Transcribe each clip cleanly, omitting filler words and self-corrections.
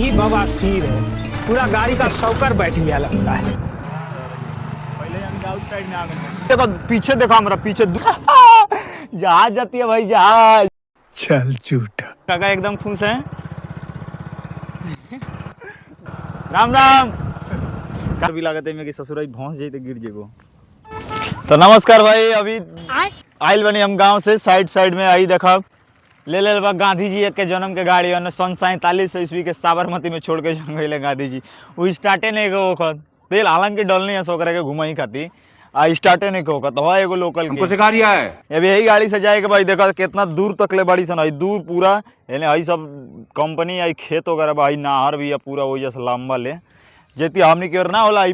ही बवासीर है, पूरा गाड़ी का शौकर बैठ गया लगता है। साइड में आ गए। देखो पीछे, देखो हमारा पीछे जहाज जाती है भाई, जहाज। चल झूठा। काका एकदम खुश है। राम राम। कार भी लागत है में कि ससुराई भौंस जाते गिर जेगो। तो नमस्कार भाई, अभी आइल बनी हम गांव से, साइड में आई देखा ले बा गांधी जी के जन्म के गाड़ी सन 47 ईस्वी के साबरमती में छोड़ के जन्म गए गांधी जी। वो स्टार्टे नहीं गो तेल हालांकि डल नहीं है सो के घुमाई खाती स्टार्टे नहीं को तो है एगो लोकल हमको सिखा रिया है। अभी यही गाड़ी से जाए के भाई देखा कितना दूर तक ले बड़ी सन, दूर पूरा यानी हई सब कंपनी आई खेत वगैरह भाई नहर भी है पूरा वही से लंबा ले जेती हमनी की ओर ना होला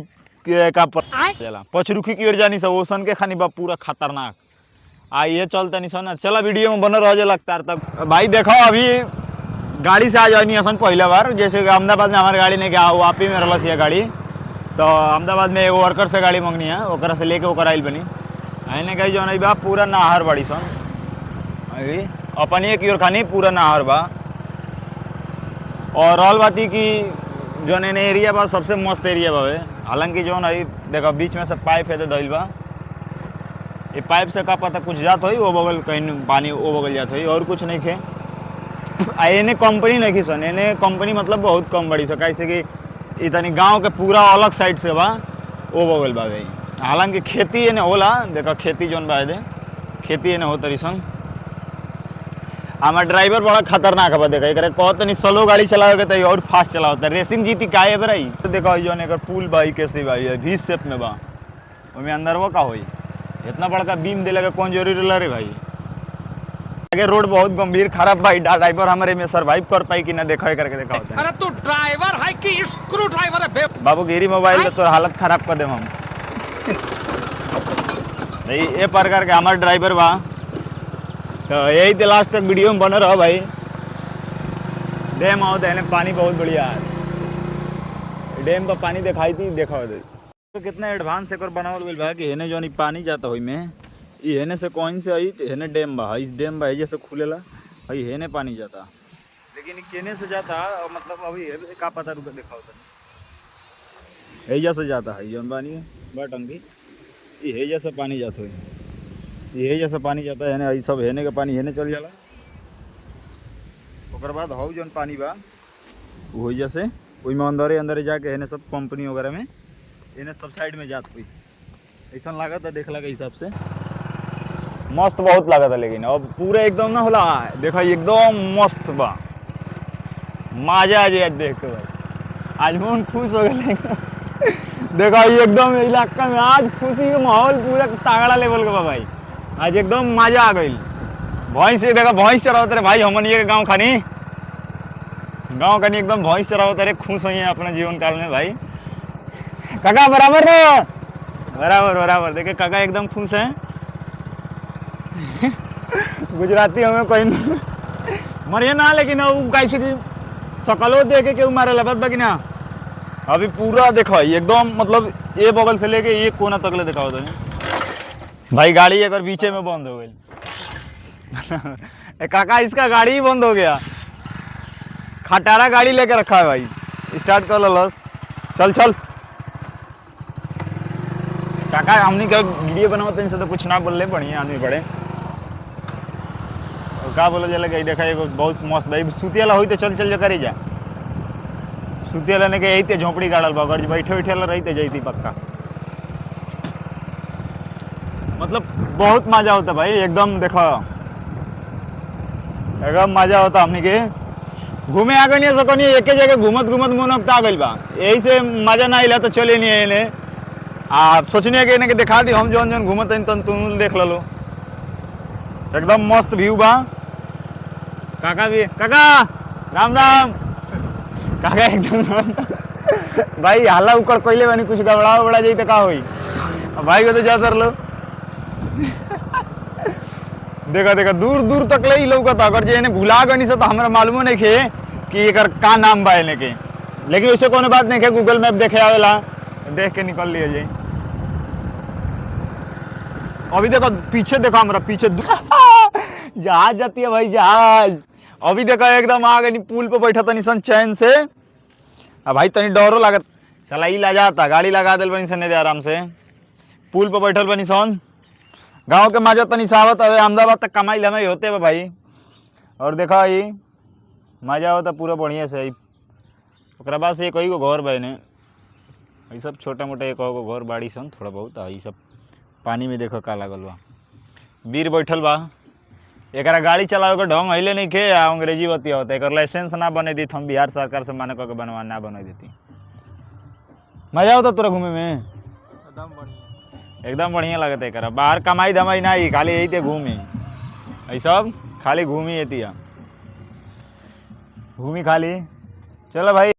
पचरुखी की ओर जानी सब ओसन के खानी बा पूरा खतरनाक ये चलता नहीं सन। चला वीडियो में बन रहा लगता है तक भाई देखो अभी गाड़ी से आ जानी सन पहला बार, जैसे अहमदाबाद में हमारी गाड़ी नहीं गया वापी में रहा ये गाड़ी, तो अहमदाबाद में एगो वर्कर से गाड़ी मंगनी है ओकरा से लेके ओकर आइल बनी आने कही जो बा पूरा नहर बड़ी सन अभी अपन एक ओर खानी पूरा नहर बा। और रहल बात की जो एरिया बा सबसे मस्त एरिया बा, हालांकि जो है देखो बीच में से पाइप है धइल बा, ये पाइप से का पता कुछ जात हो वो बगल कहीं पानी वो बगल जात हो और कुछ नहीं खे। एने कंपनी नहीं खी सन, एने कंपनी मतलब बहुत कम बड़ी सा कैसे कि इतनी गांव के पूरा अलग साइड से बा वो बगल बा भाई। हालांकि खेती एने होला, देखा खेती जोन बा दे खेती एने हो तरी सन। हमारा ड्राइवर बड़ा खतरनाक बा, देखा एक कहत नहीं स्लो गाड़ी चलाओगे तो और फास्ट चलाओ रेसिंग जीती का है भाई। तो देखो जो एक पुल भाई कैसे भाई वी शेप में बा, उसमें अंदर वो का होई इतना बड़का बीम दिले कौन जरूरी रहा रे भाई। आगे रोड बहुत गंभीर खराब भाई, ड्राइवर हमारे में सर्वाइव कर पाई कि ना देखा करके देखा होता है। अरे तू ड्राइवर है कि स्क्रू ड्राइवर है बाबू गिरी मोबाइल तो हालत खराब कर दे हम ये प्रकार के हमारे ड्राइवर बा। तो यही तो लास्ट तक वीडियो में बन रहा भाई। डैम आओ तो पानी बहुत बढ़िया है, डैम पर पानी दिखाई थी देखा तो कितना एडवांस एक बनावल गइल बा कि हेने जो पानी जाता हुई में ये हेने से कौन से आई हेने डैम बा, इस डैम बा जैसे खुलेला भाई हेने पानी जाता, लेकिन केने से जाता मतलब अभी का पता रुक देखा होता है से जाता है जौन पानी बा टंकी ये जैसे पानी जाता है ये जैसे पानी जाता है सब हेने का पानी हेने चल जाला। ओकर बाद हाउ जौन पानी बा वही जैसे वही में अंदर जाके हेने सब कंपनी वगैरह में इन्हें सब साइड में जात हुई ऐसा लागत है देखला के हिसाब से मस्त बहुत लागत है। लेकिन अब पूरा एकदम ना होला देखा एकदम मस्त बा, मजा आ जाए देख के भाई, आज मन खुश हो गए देखा एकदम इलाका में आज खुशी का माहौल पूरा तगड़ा लेवल का बा भाई, आज एकदम मजा आ गई। भैंस से देखा भैंस चरावत रहे भाई हमन ये गाँव खानी एकदम भैंस चरावत रहे, खुश हुई है अपने जीवन काल में भाई। काका बराबर ना बराबर देखे काका एकदम खुश है। गुजराती हमें कोई मरिए ना, लेकिन कैसे कि सकलो देखे के मारे लबत बा कि ना अभी पूरा देखो एकदम मतलब ये बगल से लेके ये कोना तक ले दिखाओ भाई। गाड़ी एक बार बीचे में बंद हो गई काका इसका गाड़ी ही बंद हो गया, खटारा गाड़ी लेके रखा है भाई, स्टार्ट कर लो चल काका हमने क्या वीडियो बनाओ इनसे तो कुछ ना बोल ले बढ़िया आदमी बड़े का बोला चला गई देखा एगो बहुत मस्त भाई सुतियाला हुई तो चल करे जा सुतियाला ने के यही झोपड़ी गाड़ल बा अगर बैठे रही तो जैती पक्का मतलब बहुत मजा होता भाई एकदम देखो एकदम मजा होता। हमने के घूमे आ गई सकनी एक जगह घूमत मन अब आ गई बा, यही से मजा ना आइला तो चले नहीं आने आप सोचने के इन्हें दिखा दी हम जौन घूमत तुम देख लो एकदम मस्त व्यू बा। काका भी काका राम काका एकदम भाई हाला उकड़ कोयले बनी कुछ गबड़ा जाई तो का होई भाई को तो जा कर लो देखा दूर तक ले लौकता, अगर जे इन्हें भुला गनी से तो हमारा मालूम नहीं खे कि एकर का नाम बा इन्हें के, लेकिन वैसे कोनो बात नहीं है गूगल मैप देखे आवेला देख के निकल लिया जाए। अभी देखो पीछे देखो हमारा पीछे जहाज जाती है भाई जहाज। अभी देखो एकदम आ गई पुल पे बैठा था निशान चैन से अब भाई तनी डरो लागत चला ई ला जाता गाड़ी लगा दिल बनी सने दे आराम से पुल पर बैठल बनी सन गाँव के मजा तनी सावत हवे अहमदाबाद तक कमाई लमाई होते बा भाई और देखा ई मजा होता पूरा बढ़िया से ओकरा बाद से कई गो घर बने ये सब छोटा मोटा एक गो घर बाड़ी सन थोड़ा बहुत ये सब पानी में देखो का लागल बा वीर बैठल बा एकरा गाड़ी चलावे के ढंग हिले नहीं खे अंग्रेजी बतिया होता है लाइसेंस ना बने दी हम बिहार सरकार से माने करके बनवा ना बना देती मजा होता तोरा घूमे में एकदम बढ़िया लगता है एकरा बाहर कमाई धमाई ना खाली यही थे घूमी ये सब खाली घूमी एती घूमी खाली चलो भाई